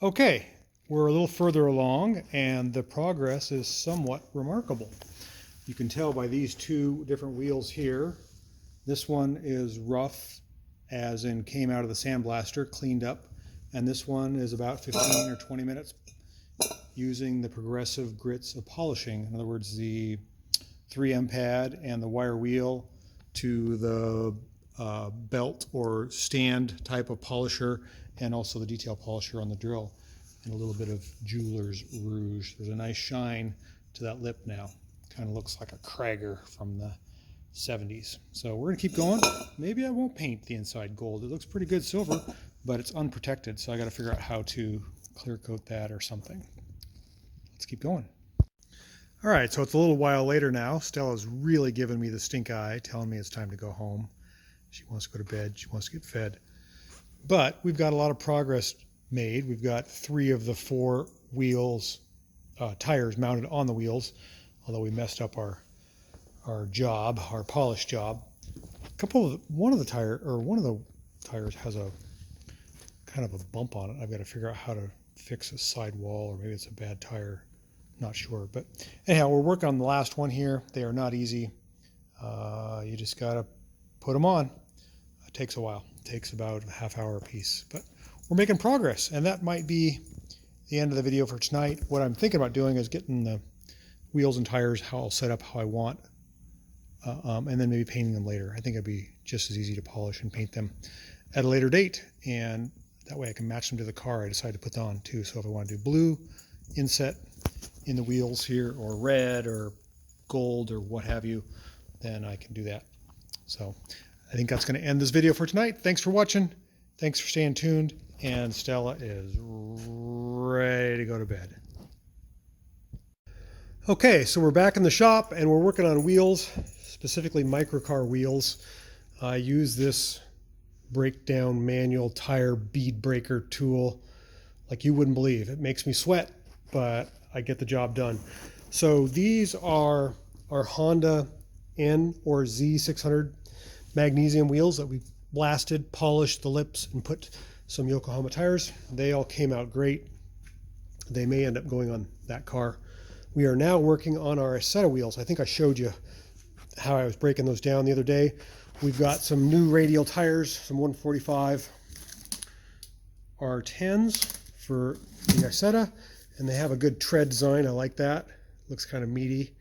Okay, we're a little further along and the progress is somewhat remarkable. You can tell by these two different wheels here. This one is rough, as in came out of the sandblaster, cleaned up, and this one is about 15 or 20 minutes using the progressive grits of polishing. In other words, the 3M pad and the wire wheel to the belt or stand type of polisher, and also the detail polisher on the drill, and a little bit of jeweler's rouge. There's a nice shine to that lip now. Kind of looks like a Krager from the 70s. So we're gonna keep going. Maybe I won't paint the inside gold. It looks pretty good silver, but it's unprotected, so I got to figure out how to clear coat that or something. Let's keep going. All right, so it's a little while later now. Stella's really giving me the stink eye, telling me it's time to go home. She wants to go to bed. She wants to get fed. But we've got a lot of progress made. We've got 3 of the 4 wheels, tires mounted on the wheels, although we messed up our job, our polish job. One of the tires has a kind of a bump on it. I've got to figure out how to fix a side wall, or maybe it's a bad tire. Not sure. But anyhow, we're working on the last one here. They are not easy. You just got to put them on. It takes a while. It takes about a half hour a piece, but we're making progress, and that might be the end of the video for tonight. What I'm thinking about doing is getting the wheels and tires how I'll set up how I want, and then maybe painting them later. I think it'd be just as easy to polish and paint them at a later date, and that way I can match them to the car I decide to put on too. So if I want to do blue inset in the wheels here, or red or gold or what have you, then I can do that. So I think that's going to end this video for tonight. Thanks for watching. Thanks for staying tuned. And Stella is ready to go to bed. Okay, so we're back in the shop and we're working on wheels, specifically Microcar wheels. I use this breakdown manual tire bead breaker tool like you wouldn't believe. It makes me sweat, but I get the job done. So these are our Honda N or Z600 magnesium wheels that we blasted, polished the lips, and put some Yokohama tires. They all came out great. They may end up going on that car. We are now working on our Isetta wheels. I think I showed you how I was breaking those down the other day. We've got some new radial tires, some 145 R10s for the Isetta, and they have a good tread design. I like that. Looks kind of meaty.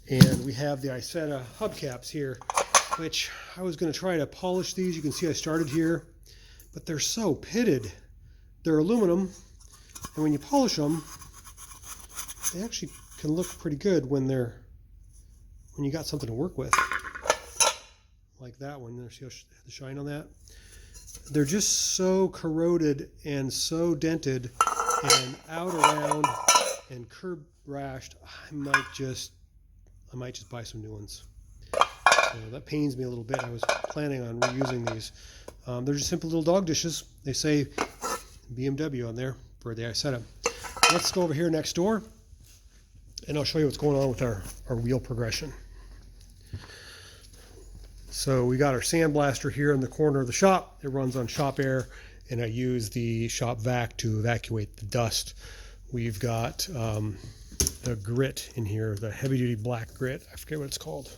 And we have the Isetta hubcaps here, which I was going to try to polish these. You can see I started here, but they're so pitted. They're aluminum, and when you polish them, they actually can look pretty good when you got something to work with. Like that one, there's the shine on that. They're just so corroded and so dented and out around and curb rashed. I might just buy some new ones. So that pains me a little bit. I was planning on reusing these. They're just simple little dog dishes. They say BMW on there for the Isetta. Let's go over here next door and I'll show you what's going on with our wheel progression. So we got our sandblaster here in the corner of the shop. It runs on shop air, and I use the shop vac to evacuate the dust. We've got the grit in here, the heavy duty black grit. I forget what it's called.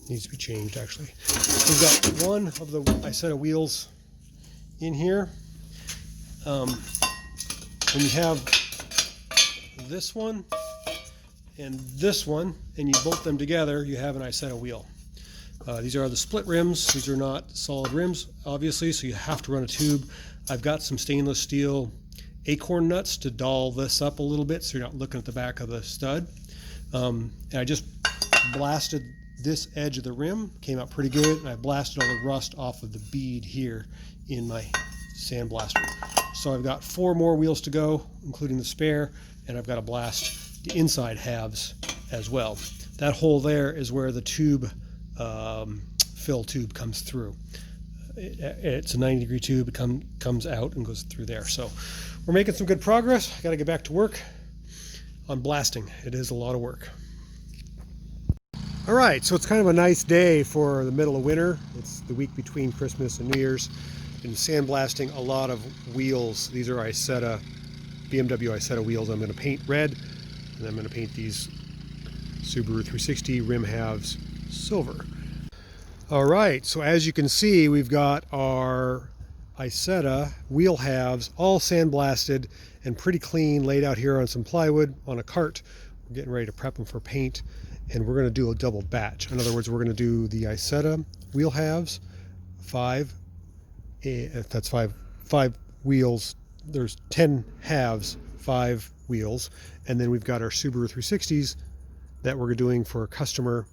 Needs to be changed actually. We've got one of the Isetta wheels in here. When you have this one and this one, and you bolt them together, you have an Isetta wheel. These are the split rims. These are not solid rims, obviously, so you have to run a tube. I've got some stainless steel acorn nuts to doll this up a little bit so you're not looking at the back of the stud. And I just blasted this edge of the rim, came out pretty good, and I blasted all the rust off of the bead here in my sandblaster. So I've got 4 more wheels to go, including the spare, and I've got to blast the inside halves as well. That hole there is where the tube, fill tube comes through. It's a 90-degree tube. It comes out and goes through there. So we're making some good progress. I got to get back to work on blasting. It is a lot of work. All right, so it's kind of a nice day for the middle of winter. It's the week between Christmas and New Year's. Been sandblasting a lot of wheels. These are Isetta, Bmw Isetta wheels. I'm going to paint red, and I'm going to paint these Subaru 360 rim halves silver. All right, so as you can see, we've got our Isetta wheel halves all sandblasted and pretty clean, laid out here on some plywood on a cart. We're getting ready to prep them for paint, and we're going to do a double batch. In other words, we're going to do the Isetta wheel halves, if that's five wheels, there's 10 halves, 5 wheels, and then we've got our Subaru 360s that we're doing for a customer,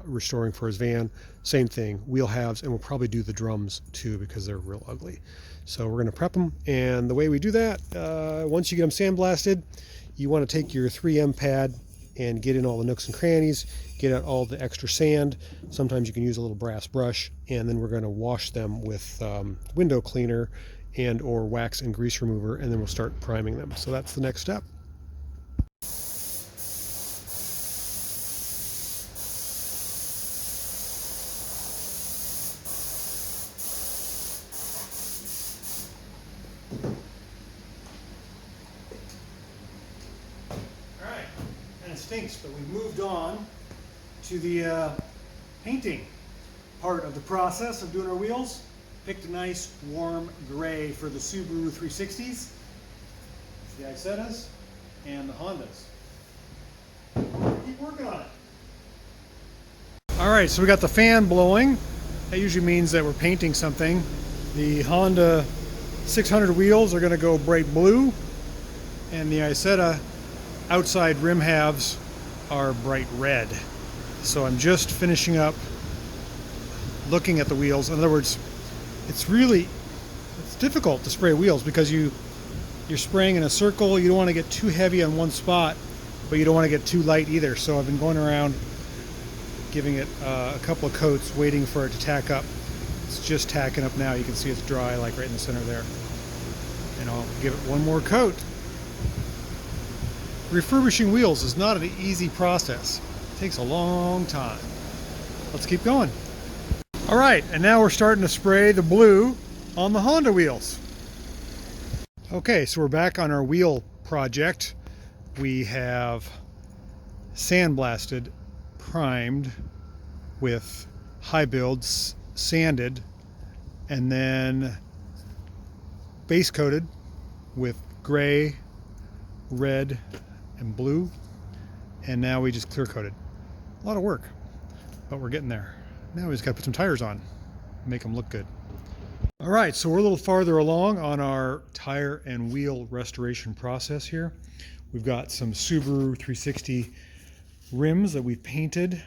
restoring for his van. Same thing, wheel halves, and we'll probably do the drums too because they're real ugly. So we're going to prep them, and the way we do that, once you get them sandblasted, you want to take your 3M pad and get in all the nooks and crannies, get out all the extra sand. Sometimes you can use a little brass brush, and then we're going to wash them with window cleaner and or wax and grease remover, and then we'll start priming them. So that's the next step. Stinks, but we moved on to the painting part of the process of doing our wheels. Picked a nice warm gray for the Subaru 360s, the Isettas, and the Hondas. Keep working on it. All right, so we got the fan blowing. That usually means that we're painting something. The Honda 600 wheels are going to go bright blue, and the Isetta outside rim halves are bright red. So I'm just finishing up looking at the wheels. In other words, it's difficult to spray wheels because you're spraying in a circle. You don't want to get too heavy on one spot, but you don't want to get too light either. So I've been going around giving it a couple of coats, waiting for it to tack up. It's just tacking up now. You can see it's dry, like right in the center there. And I'll give it one more coat. Refurbishing wheels is not an easy process. It takes a long time. Let's keep going. All right, and now we're starting to spray the blue on the Honda wheels. Okay, so we're back on our wheel project. We have sandblasted, primed with high builds, sanded, and then base coated with gray, red, and blue, and now we just clear coated. A lot of work, but we're getting there. Now we just got to put some tires on, make them look good. All right, so we're a little farther along on our tire and wheel restoration process here. We've got some Subaru 360 rims that we've painted.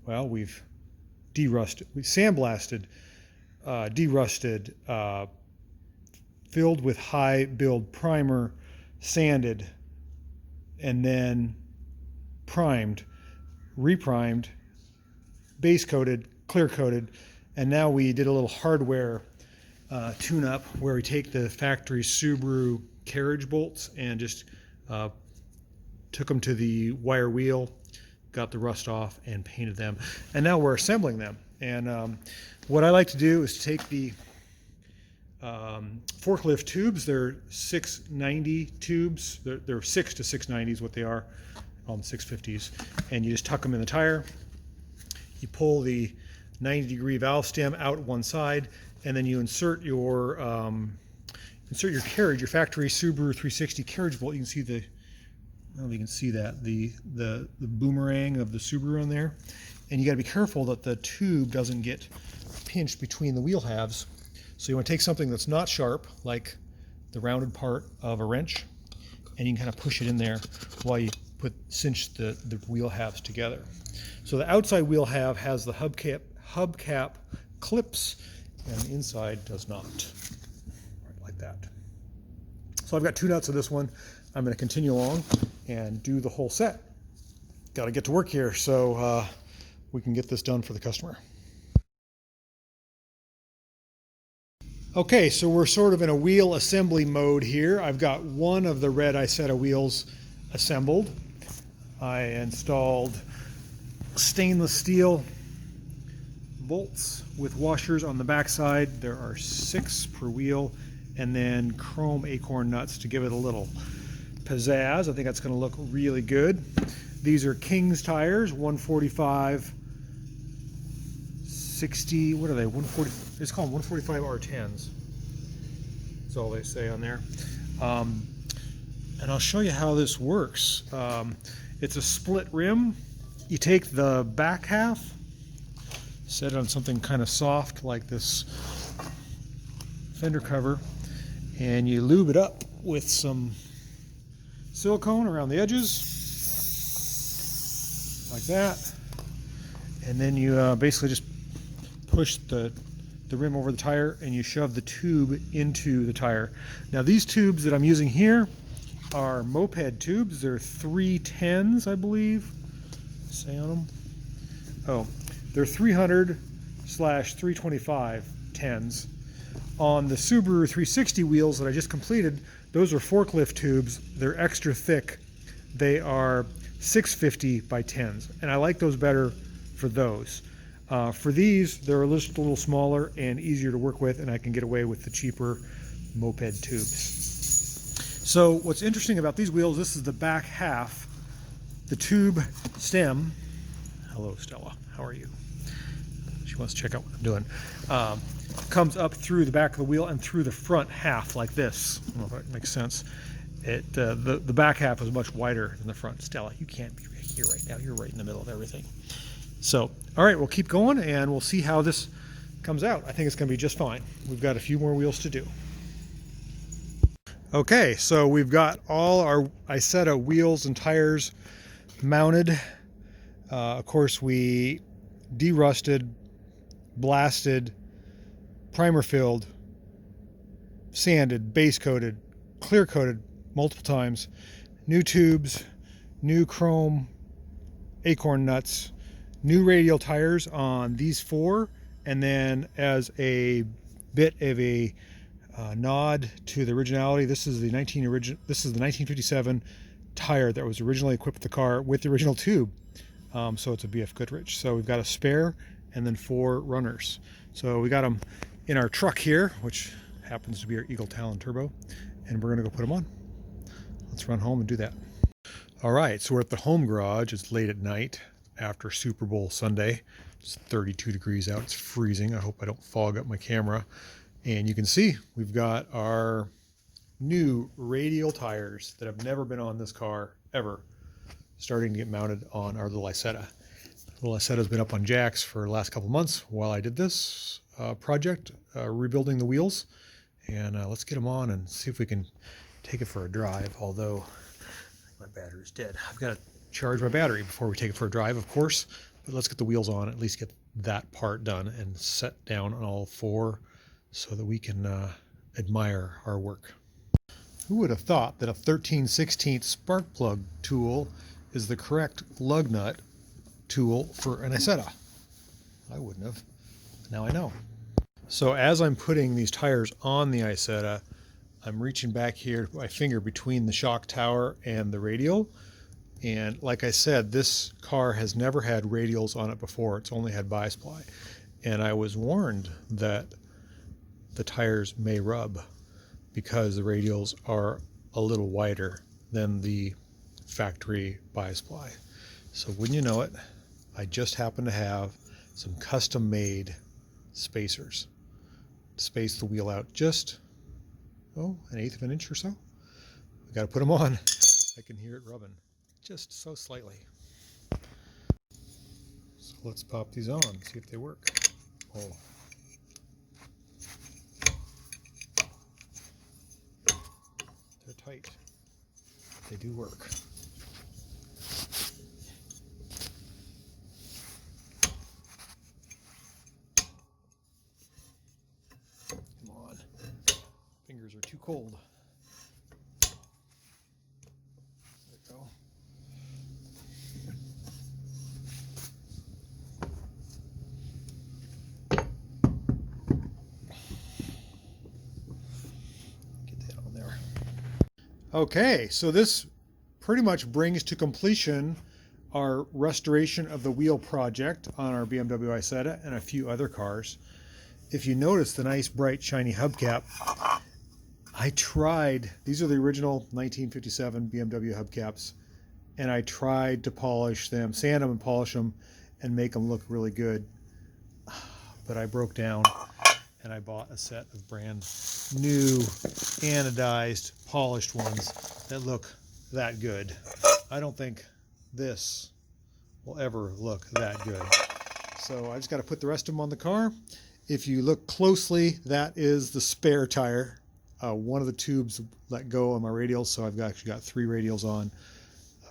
Well, we've derusted, we sandblasted, derusted, filled with high build primer, sanded, and then primed, reprimed, base coated, clear coated, and now we did a little hardware tune-up where we take the factory Subaru carriage bolts and just took them to the wire wheel, got the rust off, and painted them. And now we're assembling them. And what I like to do is take the forklift tubes. They're 690 tubes. They're 6 to 690s what they are, on the 650s, and you just tuck them in the tire. You pull the 90-degree valve stem out one side, and then you insert your carriage, your factory Subaru 360 carriage bolt. You can see the, I don't know if you can see that, the boomerang of the Subaru on there, and you got to be careful that the tube doesn't get pinched between the wheel halves. So you want to take something that's not sharp, like the rounded part of a wrench, and you can kind of push it in there while you cinch the wheel halves together. So the outside wheel half has the hubcap clips, and the inside does not. Right, like that. So I've got 2 nuts of this one. I'm going to continue along and do the whole set. Got to get to work here so we can get this done for the customer. Okay, so we're sort of in a wheel assembly mode here. I've got one of the red Isetta wheels assembled. I installed stainless steel bolts with washers on the backside. There are 6 per wheel, and then chrome acorn nuts to give it a little pizzazz. I think that's going to look really good. These are King's tires, 145 60, what are they, 140, let's call them 145 R10s. That's all they say on there. And I'll show you how this works. It's a split rim. You take the back half, set it on something kind of soft like this fender cover, and you lube it up with some silicone around the edges, like that. And then you basically just push the rim over the tire, and you shove the tube into the tire. Now these tubes that I'm using here are Moped tubes. They're 310s, I believe. Say on them. Oh, they're 300/325 10s. On the Subaru 360 wheels that I just completed, those are forklift tubes. They're extra thick. They are 650 by 10s, and I like those better for those. For these, they're just a little smaller and easier to work with, and I can get away with the cheaper Moped tubes. So what's interesting about these wheels, this is the back half. The tube stem, hello Stella, how are you? She wants to check out what I'm doing. Comes up through the back of the wheel and through the front half like this. I don't know if that makes sense. The back half is much wider than the front. Stella, you can't be right here right now. You're right in the middle of everything. So, all right, we'll keep going and we'll see how this comes out. I think it's going to be just fine. We've got a few more wheels to do. Okay, so we've got all our Isetta wheels and tires mounted. Of course, we derusted, blasted, primer filled, sanded, base coated, clear coated multiple times. New tubes, new chrome acorn nuts, new radial tires on these 4, and then as a bit of a nod to the originality, this is the 1957 tire that was originally equipped with the car with the original tube. So it's a BF Goodrich. So we've got a spare and then 4 runners. So we got them in our truck here, which happens to be our Eagle Talon Turbo, and we're gonna go put them on. Let's run home and do that. All right, so we're at the home garage. It's late at night after Super Bowl Sunday. It's 32 degrees out, it's freezing. I hope I don't fog up my camera. And you can see we've got our new radial tires that have never been on this car ever, starting to get mounted on our little Isetta. Little Isetta's been up on jacks for the last couple months while I did this project, rebuilding the wheels. And let's get them on and see if we can take it for a drive, although I think my battery's dead. I've got to charge my battery before we take it for a drive, of course, but let's get the wheels on, at least get that part done and set down on all 4 so that we can admire our work. Who would have thought that a 13/16 spark plug tool is the correct lug nut tool for an Isetta? I wouldn't have. Now I know. So as I'm putting these tires on the Isetta, I'm reaching back here, my finger between the shock tower and the radial. And like I said, this car has never had radials on it before. It's only had bi-sply. And I was warned that the tires may rub because the radials are a little wider than the factory bi-sply. So wouldn't you know it, I just happen to have some custom-made spacers to space the wheel out just, an 1/8 of an inch or so. We got to put them on. I can hear it rubbing just so slightly. So let's pop these on, see if they work. Oh. They're tight. They do work. Come on. Fingers are too cold. There we go. Get that on there. Okay, so this pretty much brings to completion our restoration of the wheel project on our BMW Isetta and a few other cars. If you notice the nice bright shiny hubcap, I tried, these are the original 1957 BMW hubcaps, and I tried to polish them, sand them and polish them and make them look really good. But I broke down and I bought a set of brand new anodized polished ones that look that good. I don't think this will ever look that good. So I just got to put the rest of them on the car. If you look closely, that is the spare tire. One of the tubes let go on my radials, so I've actually got 3 radials on,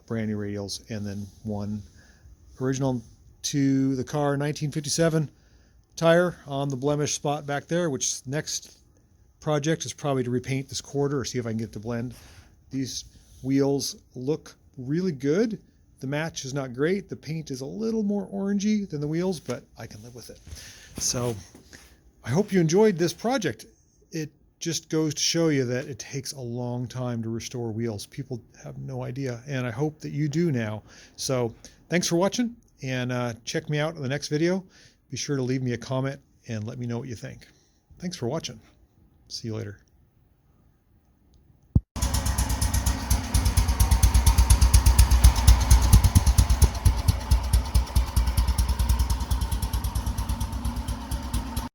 brand new radials, and then one original to the car 1957 tire on the blemish spot back there, which next project is probably to repaint this quarter or see if I can get it to blend. These wheels look really good. The match is not great. The paint is a little more orangey than the wheels, but I can live with it. So I hope you enjoyed this project. It just goes to show you that it takes a long time to restore wheels. People have no idea, and I hope that you do now. So thanks for watching, and check me out in the next video. Be sure to leave me a comment and let me know what you think. Thanks for watching. See you later.